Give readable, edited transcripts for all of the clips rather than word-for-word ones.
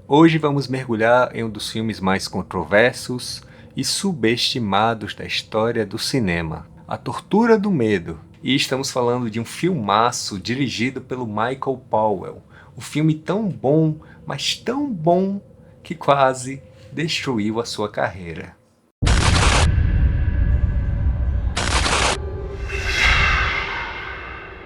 Hoje vamos mergulhar em um dos filmes mais controversos e subestimados da história do cinema, A Tortura do Medo. E estamos falando de um filmaço dirigido pelo Michael Powell. Um filme tão bom, mas tão bom, que quase destruiu a sua carreira.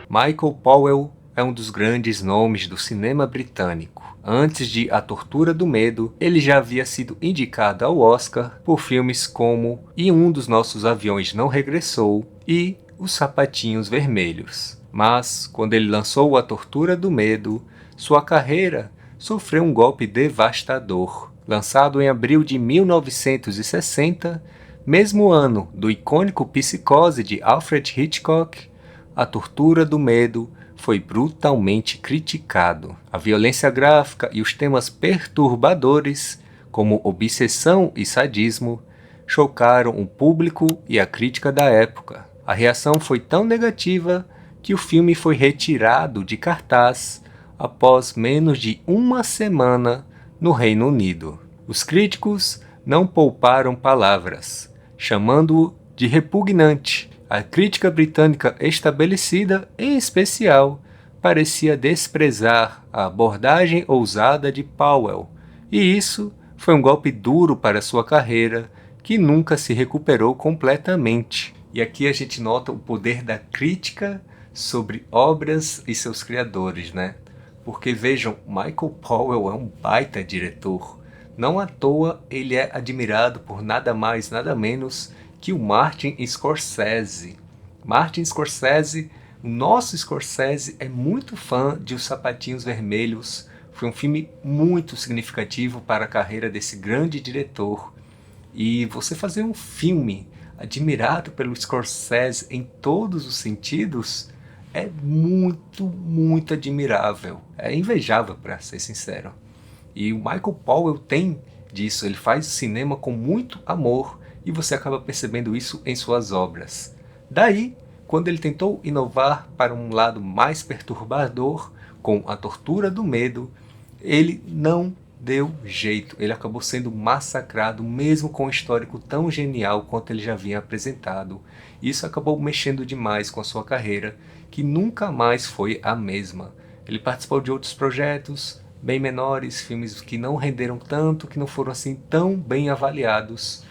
Michael Powell é um dos grandes nomes do cinema britânico. Antes de A Tortura do Medo, ele já havia sido indicado ao Oscar por filmes como E um dos Nossos Aviões Não Regressou e Os Sapatinhos Vermelhos. Mas, quando ele lançou A Tortura do Medo, sua carreira sofreu um golpe devastador. Lançado em abril de 1960, mesmo ano do icônico Psicose de Alfred Hitchcock, A Tortura do Medo foi brutalmente criticado. A violência gráfica e os temas perturbadores, como obsessão e sadismo, chocaram o público e a crítica da época. A reação foi tão negativa que o filme foi retirado de cartaz após menos de uma semana no Reino Unido. Os críticos não pouparam palavras, chamando-o de repugnante. A crítica britânica estabelecida, em especial, parecia desprezar a abordagem ousada de Powell, e isso foi um golpe duro para sua carreira, que nunca se recuperou completamente. E aqui a gente nota o poder da crítica sobre obras e seus criadores, né? Porque vejam, Michael Powell é um baita diretor. Não à toa ele é admirado por nada mais, nada menos que o Martin Scorsese. Martin Scorsese, o nosso Scorsese, é muito fã de Os Sapatinhos Vermelhos. Foi um filme muito significativo para a carreira desse grande diretor. E você fazer um filme admirado pelo Scorsese em todos os sentidos é muito, muito admirável. É invejável, para ser sincero. E o Michael Powell tem disso. Ele faz o cinema com muito amor, e você acaba percebendo isso em suas obras. Daí, quando ele tentou inovar para um lado mais perturbador, com A Tortura do Medo, ele não deu jeito. Ele acabou sendo massacrado, mesmo com um histórico tão genial quanto ele já havia apresentado. Isso acabou mexendo demais com a sua carreira, que nunca mais foi a mesma. Ele participou de outros projetos, bem menores, filmes que não renderam tanto, que não foram assim tão bem avaliados,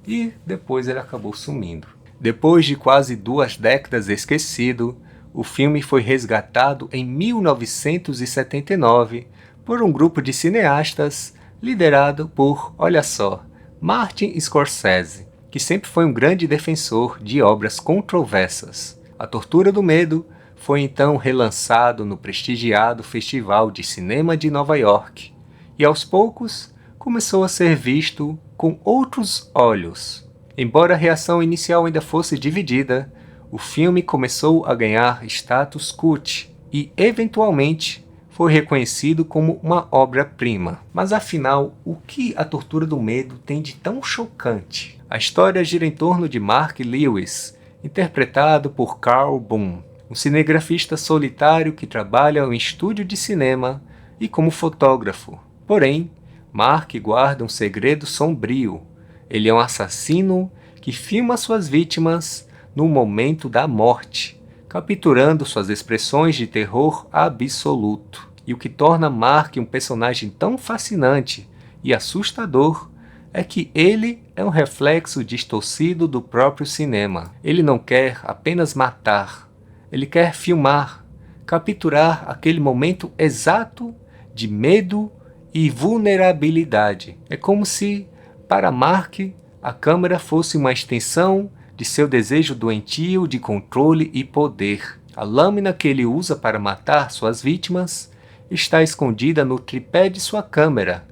e depois ele acabou sumindo. Depois de quase 2 décadas esquecido, o filme foi resgatado em 1979 por um grupo de cineastas liderado por, olha só, Martin Scorsese, que sempre foi um grande defensor de obras controversas. A Tortura do Medo foi então relançado no prestigiado Festival de Cinema de Nova York, e aos poucos começou a ser visto com outros olhos. Embora a reação inicial ainda fosse dividida, o filme começou a ganhar status cult e, eventualmente, foi reconhecido como uma obra-prima. Mas afinal, o que A Tortura do Medo tem de tão chocante? A história gira em torno de Mark Lewis, interpretado por Carl Boom, um cinegrafista solitário que trabalha em estúdio de cinema e como fotógrafo. Porém, Mark guarda um segredo sombrio. Ele é um assassino que filma suas vítimas no momento da morte, capturando suas expressões de terror absoluto. E o que torna Mark um personagem tão fascinante e assustador é que ele é um reflexo distorcido do próprio cinema. Ele não quer apenas matar, ele quer filmar, capturar aquele momento exato de medo e vulnerabilidade. É como se, para Mark, a câmera fosse uma extensão de seu desejo doentio de controle e poder. A lâmina que ele usa para matar suas vítimas está escondida no tripé de sua câmera,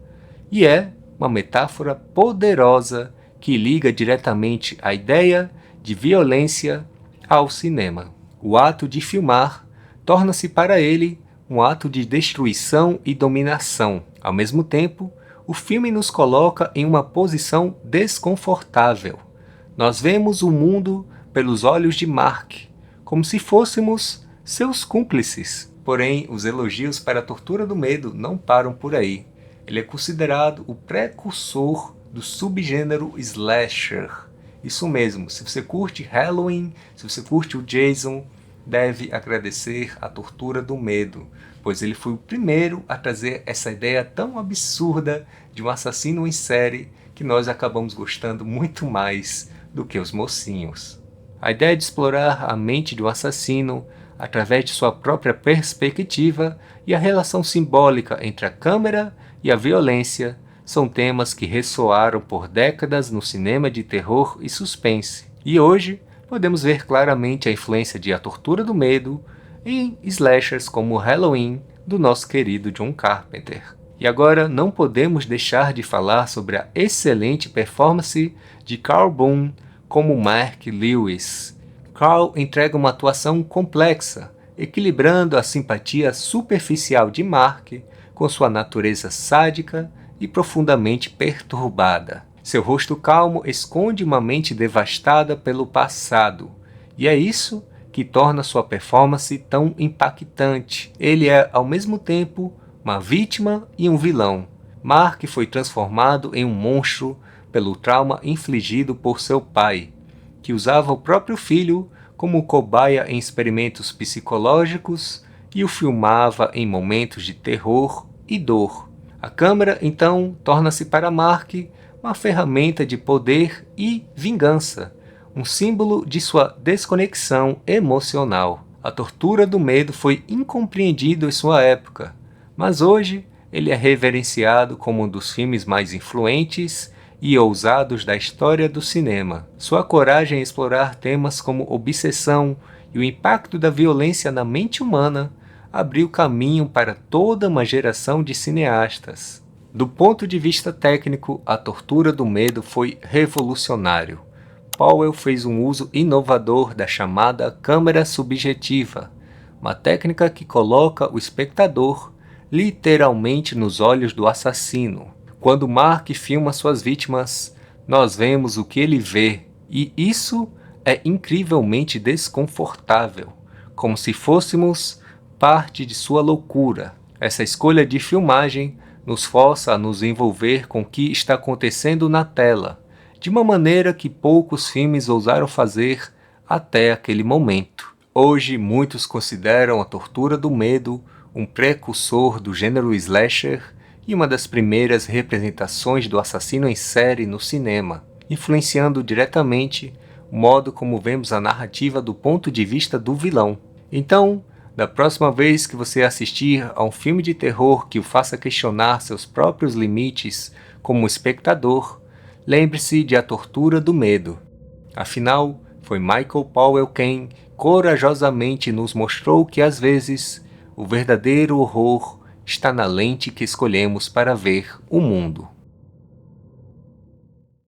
e é uma metáfora poderosa que liga diretamente a ideia de violência ao cinema. O ato de filmar torna-se para ele um ato de destruição e dominação. Ao mesmo tempo, o filme nos coloca em uma posição desconfortável. Nós vemos o mundo pelos olhos de Mark, como se fôssemos seus cúmplices. Porém, os elogios para A Tortura do Medo não param por aí. Ele é considerado o precursor do subgênero slasher. Isso mesmo, se você curte Halloween, se você curte o Jason, deve agradecer a Tortura do Medo, pois ele foi o primeiro a trazer essa ideia tão absurda de um assassino em série que nós acabamos gostando muito mais do que os mocinhos. A ideia de explorar a mente de um assassino através de sua própria perspectiva e a relação simbólica entre a câmera e a violência são temas que ressoaram por décadas no cinema de terror e suspense. E hoje podemos ver claramente a influência de A Tortura do Medo em slashers como Halloween do nosso querido John Carpenter. E agora não podemos deixar de falar sobre a excelente performance de Carl Boone como Mark Lewis. Carl entrega uma atuação complexa, equilibrando a simpatia superficial de Mark com sua natureza sádica e profundamente perturbada. Seu rosto calmo esconde uma mente devastada pelo passado, e é isso que torna sua performance tão impactante. Ele é, ao mesmo tempo, uma vítima e um vilão. Mark foi transformado em um monstro pelo trauma infligido por seu pai, que usava o próprio filho como cobaia em experimentos psicológicos e o filmava em momentos de terror e dor. A câmera, então, torna-se para Mark uma ferramenta de poder e vingança, um símbolo de sua desconexão emocional. A Tortura do Medo foi incompreendido em sua época, mas hoje ele é reverenciado como um dos filmes mais influentes e ousados da história do cinema. Sua coragem em explorar temas como obsessão e o impacto da violência na mente humana abriu caminho para toda uma geração de cineastas. Do ponto de vista técnico, A Tortura do Medo foi revolucionário. Powell fez um uso inovador da chamada câmera subjetiva, uma técnica que coloca o espectador literalmente nos olhos do assassino. Quando Mark filma suas vítimas, nós vemos o que ele vê, e isso é incrivelmente desconfortável, como se fôssemos parte de sua loucura. Essa escolha de filmagem nos força a nos envolver com o que está acontecendo na tela, de uma maneira que poucos filmes ousaram fazer até aquele momento. Hoje, muitos consideram A Tortura do Medo um precursor do gênero slasher e uma das primeiras representações do assassino em série no cinema, influenciando diretamente o modo como vemos a narrativa do ponto de vista do vilão. Então, da próxima vez que você assistir a um filme de terror que o faça questionar seus próprios limites como espectador, lembre-se de A Tortura do Medo. Afinal, foi Michael Powell quem corajosamente nos mostrou que às vezes o verdadeiro horror está na lente que escolhemos para ver o mundo.